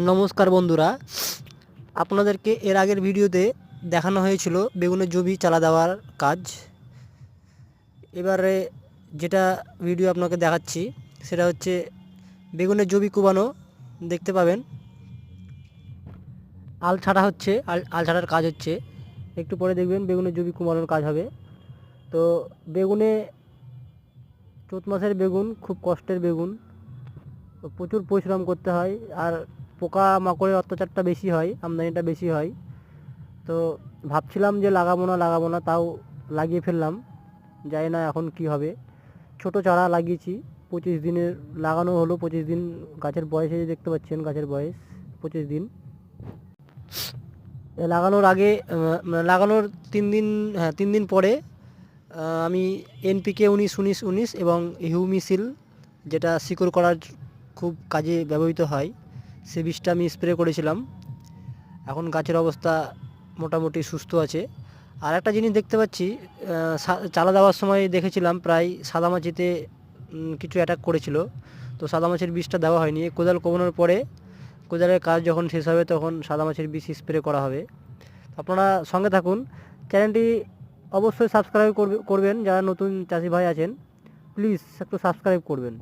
নমস্কার বন্ধুরা, আপনাদেরকে এর আগের ভিডিওতে দেখানো হয়েছিল বেগুনের জমি চালা দেওয়ার কাজ। এবারে যেটা ভিডিও আপনাকে দেখাচ্ছি সেটা হচ্ছে বেগুনের জমি কোবানো। দেখতে পাবেন আল ছাড়া হচ্ছে, আল ছাড়ার কাজ হচ্ছে। একটু পরে দেখবেন বেগুনের জমি কোবানোর কাজ হবে। তো বেগুনে চৈত মাসের বেগুন খুব কষ্টের বেগুন, প্রচুর পরিশ্রম করতে হয়, আর পোকা মাকড়ের অত্যাচারটা বেশি হয়, আমদানিটা বেশি হয়। তো ভাবছিলাম যে লাগাবো না, তাও লাগিয়ে ফেললাম। জানি না এখন কি হবে। ছোট চারা লাগিয়েছি, 25 দিনের লাগানো হলো। 25 দিন গাছের বয়স, এই যে দেখতে পাচ্ছেন গাছের বয়স 25 দিন। লাগানোর আগে লাগানোর 3 দিন, হ্যাঁ 3 দিন পরে আমি এনপিকে 19-19-19 এবং হিউমিসিল, যেটা শিকড় করার খুব কাজে ব্যবহৃত হয়, সে বীজটা আমি স্প্রে করেছিলাম। এখন গাছের অবস্থা মোটামুটি সুস্থ আছে। আর একটা জিনিস দেখতে পাচ্ছি, চালা দেওয়ার সময় দেখেছিলাম প্রায় সাদামাছিতে কিছু অ্যাটাক করেছিল। তো সাদামাছির বিষটা দেওয়া হয়নি। কোদাল কোবানোর পরে, কোদালের কাজ যখন শেষ হবে তখন সাদামাছির বিষ স্প্রে করা হবে। আপনারা সঙ্গে থাকুন। চ্যানেলটি অবশ্যই সাবস্ক্রাইব করবেন। যারা নতুন চাষি ভাই আছেন প্লিজ একটু সাবস্ক্রাইব করবেন।